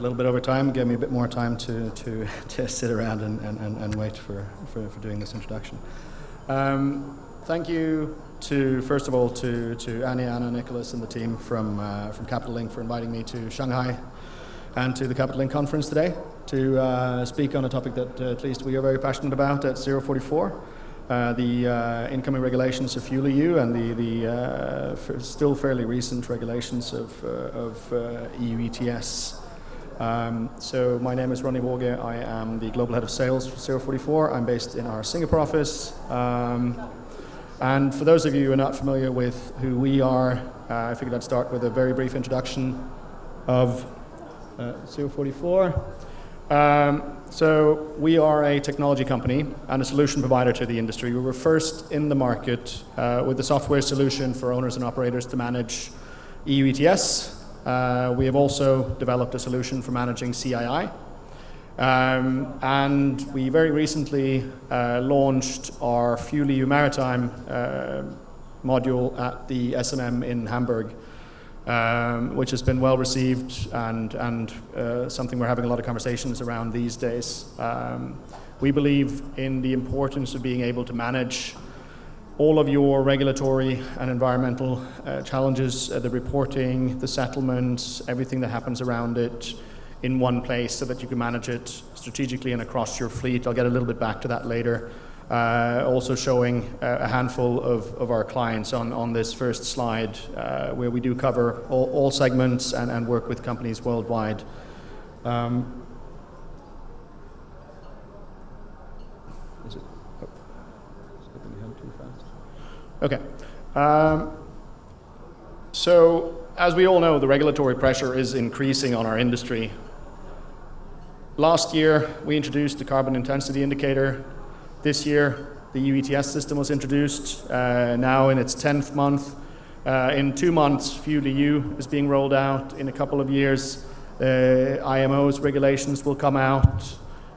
little bit over time, gave me a bit more time to sit around and wait for doing this introduction. Thank you first of all to Annie, Anna, Nicholas, and the team from Capital Link for inviting me to Shanghai and to the Capital Link conference today to speak on a topic that at least we are very passionate about at 044. The incoming regulations of FUELEU and the still fairly recent regulations of EUETS. So my name is Ronny Waage. I am the Global Head of Sales for 044. I'm based in our Singapore office. And for those of you who are not familiar with who we are, I figured I'd start with a very brief introduction of 044. So we are a technology company and a solution provider to the industry. We were first in the market with a software solution for owners and operators to manage EUETS. We have also developed a solution for managing CII. And we very recently launched our FUELEU Maritime module at the SMM in Hamburg. Which has been well received and something we're having a lot of conversations around these days. We believe in the importance of being able to manage all of your regulatory and environmental challenges, the reporting, the settlements, everything that happens around it in one place so that you can manage it strategically and across your fleet. I'll get a little bit back to that later. Also showing a handful of our clients on this first slide where we do cover all segments and work with companies worldwide. Is it? Oh, skipping ahead too fast. Okay. So as we all know, the regulatory pressure is increasing on our industry. Last year, we introduced the carbon intensity indicator. This year, the EUETS system was introduced, now in its 10th month. In 2 months, FUELEU is being rolled out. In a couple of years, IMO's regulations will come out.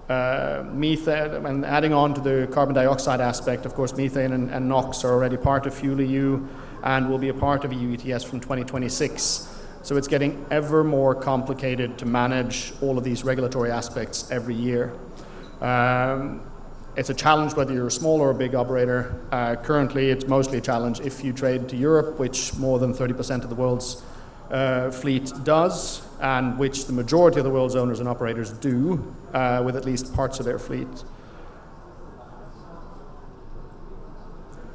Methane, and adding on to the carbon dioxide aspect, of course, methane and NOx are already part of FUELEU and will be a part of EUETS from 2026. So it's getting ever more complicated to manage all of these regulatory aspects every year. It's a challenge whether you're a small or a big operator. Currently, it's mostly a challenge if you trade to Europe, which more than 30% of the world's fleet does, and which the majority of the world's owners and operators do, with at least parts of their fleet.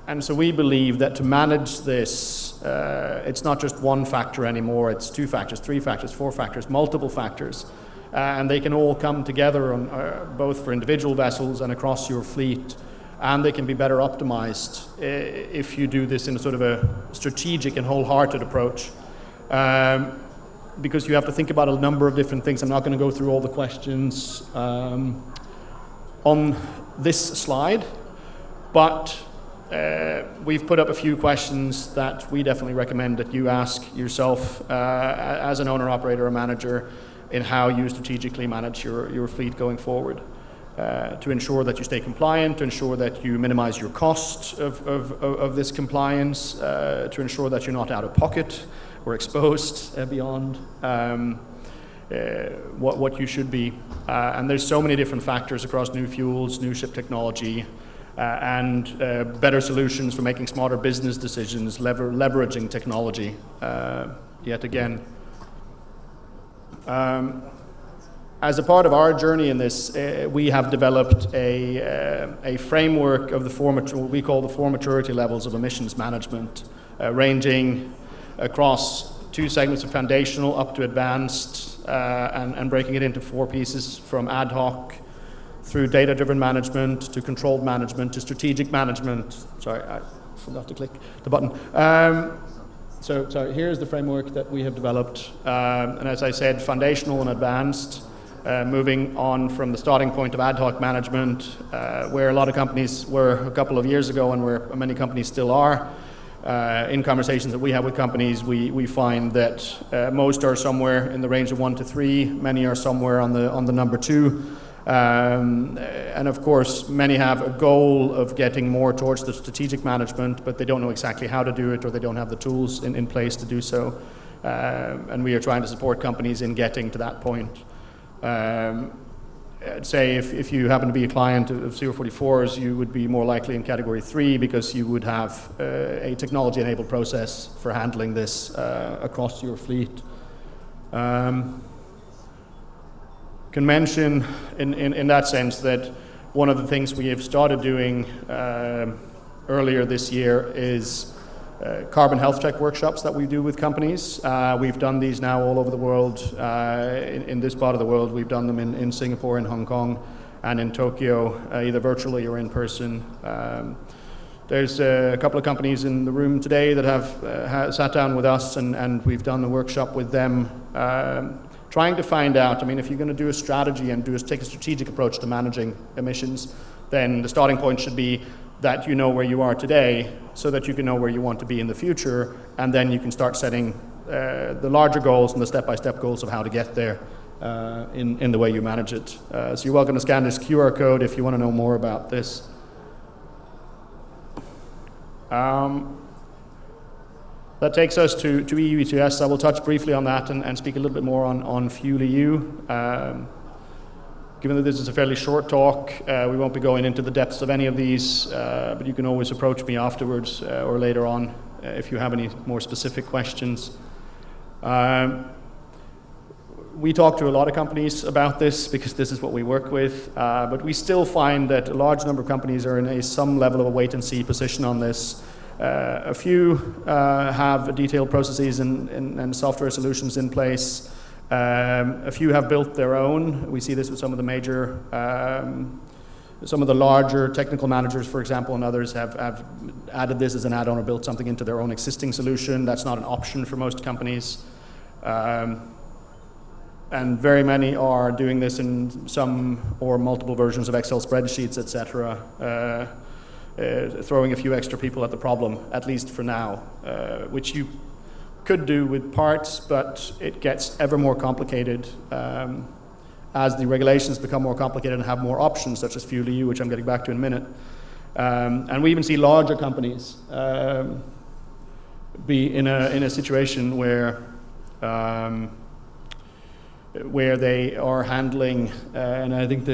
And so we believe that to manage this, it's not just one factor anymore, it's 2 factors, 3 factors, 4 factors, multiple factors. And they can all come together on, both for individual vessels and across your fleet, and they can be better optimized if you do this in a sort of a strategic and wholehearted approach. Because you have to think about a number of different things. I'm not going to go through all the questions on this slide, but we've put up a few questions that we definitely recommend that you ask yourself as an owner, operator, or manager, in how you strategically manage your fleet going forward, to ensure that you stay compliant, to ensure that you minimize your cost of this compliance, to ensure that you're not out of pocket or exposed beyond what you should be. And there's so many different factors across new fuels, new ship technology, and better solutions for making smarter business decisions, leveraging technology, yet again. As a part of our journey in this, we have developed a framework of what we call the 4 maturity levels of emissions management, ranging across 2 segments of foundational up to advanced, and breaking it into 4 pieces, from ad hoc through data-driven management to controlled management to strategic management. Sorry, I forgot to click the button. So here's the framework that we have developed, and as I said, foundational and advanced, moving on from the starting point of ad hoc management, where a lot of companies were a couple of years ago and where many companies still are. In conversations that we have with companies, we find that most are somewhere in the range of 1 to 3, many are somewhere on the number 2. And of course, many have a goal of getting more towards the strategic management, but they don't know exactly how to do it, or they don't have the tools in place to do so. And we are trying to support companies in getting to that point. I'd say if you happen to be a client of 044s, you would be more likely in category 3 because you would have a technology-enabled process for handling this across your fleet. Can mention in that sense that one of the things we have started doing earlier this year is carbon health check workshops that we do with companies. We've done these now all over the world. In this part of the world, we've done them in Singapore, in Hong Kong, and in Tokyo, either virtually or in person. There's a couple of companies in the room today that have sat down with us, and we've done a workshop with them, trying to find out, I mean, if you're going to do a strategy and take a strategic approach to managing emissions, then the starting point should be that you know where you are today so that you can know where you want to be in the future, and then you can start setting the larger goals and the step-by-step goals of how to get there in the way you manage it. So you're welcome to scan this QR code if you want to know more about this. That takes us to EUETS. I will touch briefly on that and speak a little bit more on FUELEU. Given that this is a fairly short talk, we won't be going into the depths of any of these, but you can always approach me afterwards or later on if you have any more specific questions. We talk to a lot of companies about this because this is what we work with, but we still find that a large number of companies are in some level of a wait-and-see position on this. A few have detailed processes and software solutions in place. A few have built their own. We see this with some of the major, some of the larger technical managers, for example, and others have added this as an add-on or built something into their own existing solution. That's not an option for most companies. And very many are doing this in some or multiple versions of Excel spreadsheets, etc., throwing a few extra people at the problem, at least for now, which you could do with parts, but it gets ever more complicated as the regulations become more complicated and have more options, such as FUELEU, which I'm getting back to in a minute. And we even see larger companies be in a situation where they are handling, and I think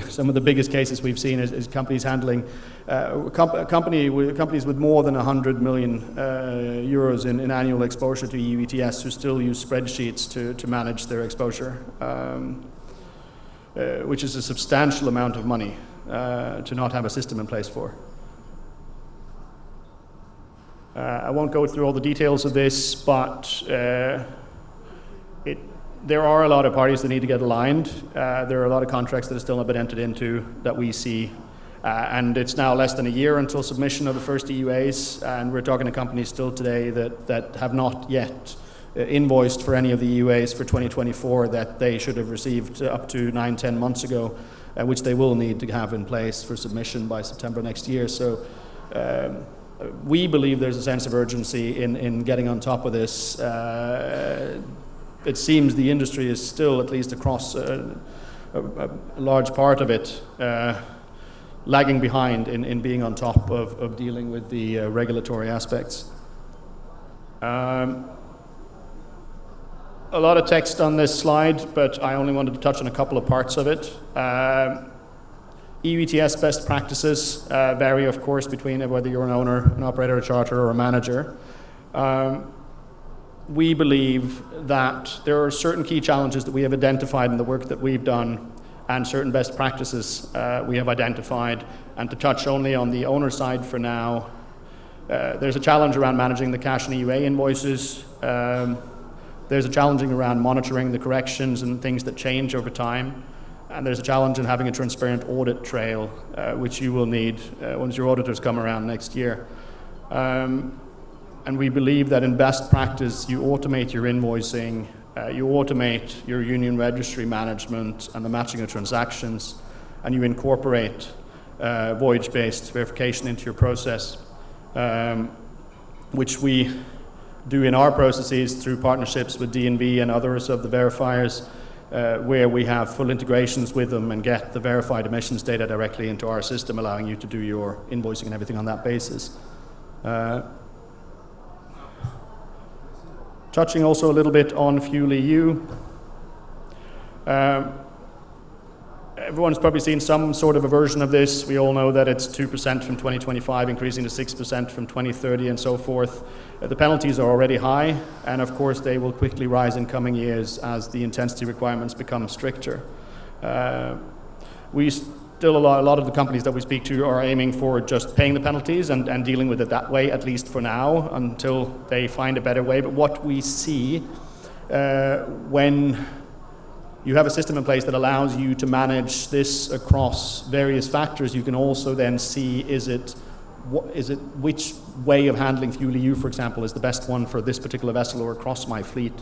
some of the biggest cases we've seen is companies handling, companies with more than 100 million euros in annual exposure to EUETS who still use spreadsheets to manage their exposure, which is a substantial amount of money to not have a system in place for. I won't go through all the details of this, but there are a lot of parties that need to get aligned. There are a lot of contracts that have still not been entered into that we see. And it's now less than a year until submission of the first EUAs, and we're talking to companies still today that have not yet invoiced for any of the EUAs for 2024 that they should have received up to 9-10 months ago, which they will need to have in place for submission by September next year. So we believe there's a sense of urgency in getting on top of this. It seems the industry is still, at least across a large part of it, lagging behind in being on top of dealing with the regulatory aspects. A lot of text on this slide, but I only wanted to touch on a couple of parts of it. EUETS best practices vary, of course, between whether you're an owner, an operator, a charter, or a manager. We believe that there are certain key challenges that we have identified in the work that we've done and certain best practices we have identified. And to touch only on the owner side for now, there's a challenge around managing the cash and EUA invoices. There's a challenge around monitoring the corrections and things that change over time. And there's a challenge in having a transparent audit trail, which you will need once your auditors come around next year. And we believe that in best practice, you automate your invoicing, you automate your union registry management and the matching of transactions, and you incorporate voyage-based verification into your process, which we do in our processes through partnerships with D&V and others of the verifiers, where we have full integrations with them and get the verified emissions data directly into our system, allowing you to do your invoicing and everything on that basis. Touching also a little bit on FUELEU. everyone's probably seen some sort of a version of this. We all know that it's 2% from 2025, increasing to 6% from 2030 and so forth. The penalties are already high, and of course they will quickly rise in coming years as the intensity requirements become stricter. A lot of the companies that we speak to are aiming for just paying the penalties and dealing with it that way, at least for now, until they find a better way. But what we see when you have a system in place that allows you to manage this across various factors, you can also then see which way of handling FUELEU, for example, is the best one for this particular vessel or across my fleet.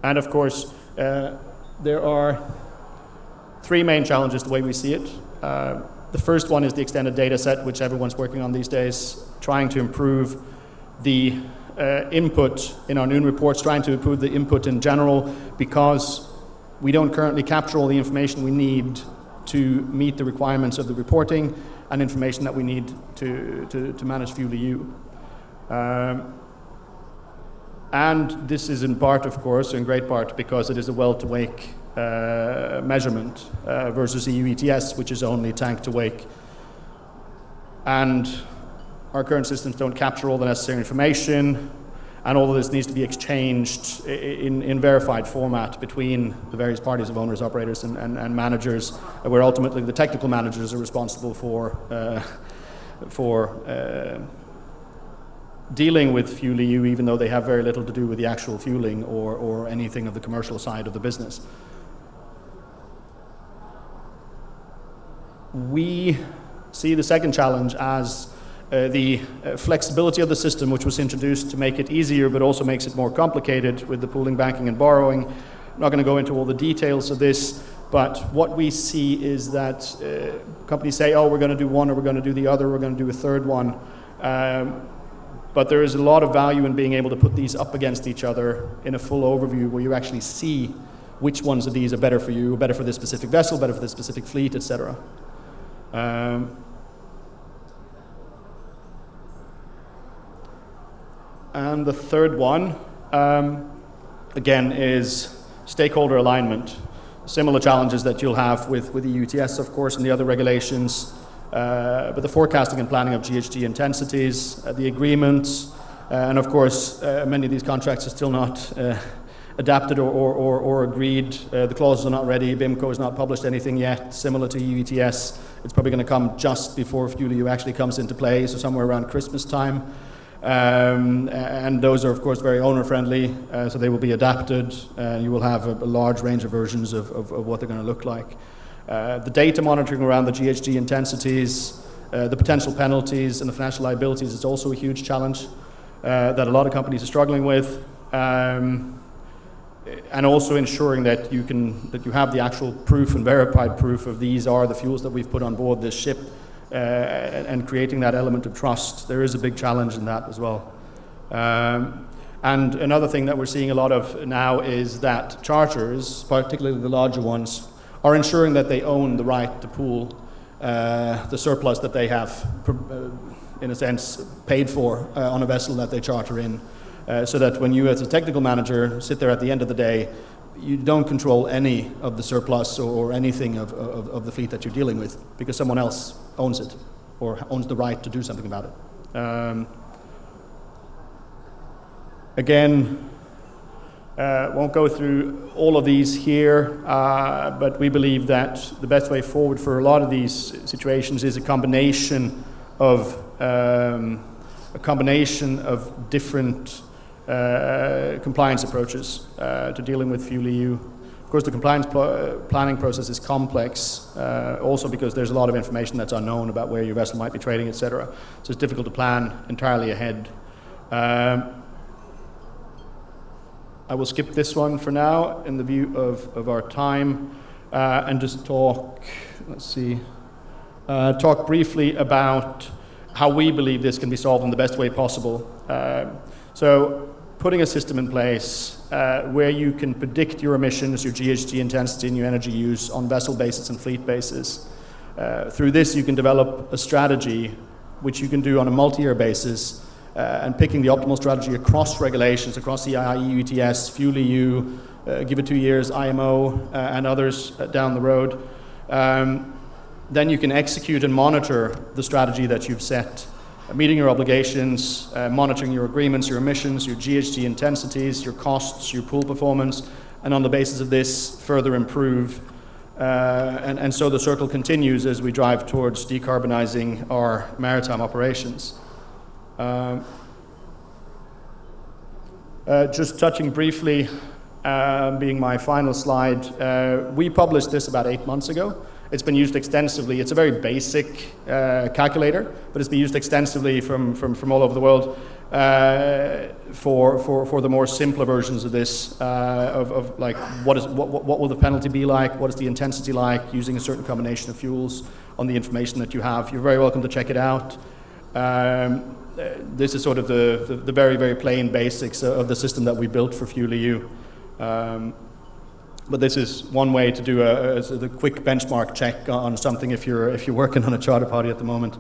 And of course, there are three main challenges the way we see it. The first one is the extended data set, which everyone's working on these days, trying to improve the input in our noon reports, trying to improve the input in general, because we don't currently capture all the information we need to meet the requirements of the reporting and information that we need to manage FUELEU. And this is in part, of course, in great part, because it is a well-to-wake measurement versus EUETS, which is only tank to wake. And our current systems don't capture all the necessary information, and all of this needs to be exchanged in verified format between the various parties of owners, operators, and managers, where ultimately the technical managers are responsible for dealing with FUELEU, even though they have very little to do with the actual fueling or anything of the commercial side of the business. We see the second challenge as the flexibility of the system, which was introduced to make it easier, but also makes it more complicated with the pooling, banking, and borrowing. I'm not going to go into all the details of this, but what we see is that companies say, oh, we're going to do one, or we're going to do the other, we're going to do a third one. But there is a lot of value in being able to put these up against each other in a full overview, where you actually see which ones of these are better for you, better for this specific vessel, better for this specific fleet, etc. And the third one, again, is stakeholder alignment. Similar challenges that you'll have with the EUETS, of course, and the other regulations. But the forecasting and planning of GHG intensities, the agreements, and of course, many of these contracts are still not adapted or agreed. The clauses are not ready. BIMCO has not published anything yet similar to EUETS. It's probably going to come just before FUELEU actually comes into play, so somewhere around Christmas time. And those are, of course, very owner-friendly, so they will be adapted. You will have a large range of versions of what they're going to look like. The data monitoring around the GHG intensities, the potential penalties, and the financial liabilities is also a huge challenge that a lot of companies are struggling with, and also ensuring that you have the actual proof and verified proof of these are the fuels that we've put on board this ship, and creating that element of trust. There is a big challenge in that as well. And another thing that we're seeing a lot of now is that charters, particularly the larger ones, are ensuring that they own the right to pool the surplus that they have, in a sense, paid for on a vessel that they charter in, so that when you as a technical manager sit there at the end of the day, you don't control any of the surplus or anything of the fleet that you're dealing with, because someone else owns it or owns the right to do something about it. Again, won't go through all of these here, but we believe that the best way forward for a lot of these situations is a combination of different compliance approaches to dealing with FUELEU. Of course, the compliance planning process is complex, also because there's a lot of information that's unknown about where your vessel might be trading, etc. So it's difficult to plan entirely ahead. I will skip this one for now in the view of our time, and just talk briefly about how we believe this can be solved in the best way possible. So putting a system in place where you can predict your emissions, your GHG intensity, and your energy use on vessel basis and fleet basis. Through this, you can develop a strategy which you can do on a multi-year basis and picking the optimal strategy across regulations, across CII, EUETS, FUELEU, give it 2 years, IMO, and others down the road. Then you can execute and monitor the strategy that you've set, meeting your obligations, monitoring your agreements, your emissions, your GHG intensities, your costs, your pool performance, and on the basis of this, further improve. And so the circle continues as we drive towards decarbonizing our maritime operations. Just touching briefly, being my final slide, we published this about 8 months ago. It's been used extensively. It's a very basic calculator, but it's been used extensively from all over the world for the more simpler versions of this, of like what will the penalty be like, what is the intensity like, using a certain combination of fuels on the information that you have. You're very welcome to check it out. This is sort of the very, very plain basics of the system that we built for FUELEU. But this is one way to do the quick benchmark check on something if you're working on a charter party at the moment.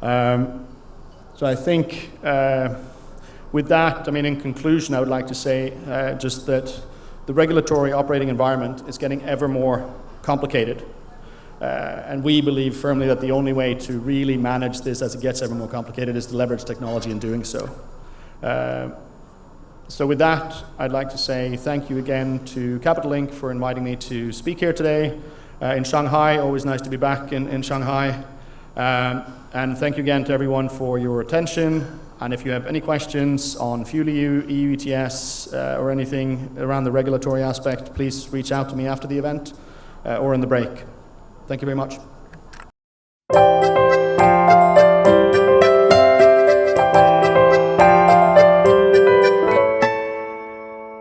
So I think with that, I mean, in conclusion, I would like to say just that the regulatory operating environment is getting ever more complicated. And we believe firmly that the only way to really manage this as it gets ever more complicated is to leverage technology in doing so. So with that, I'd like to say thank you again to Capital Link for inviting me to speak here today in Shanghai. Always nice to be back in Shanghai. And thank you again to everyone for your attention. And if you have any questions on FUELEU, EUETS, or anything around the regulatory aspect, please reach out to me after the event or in the break. Thank you very much.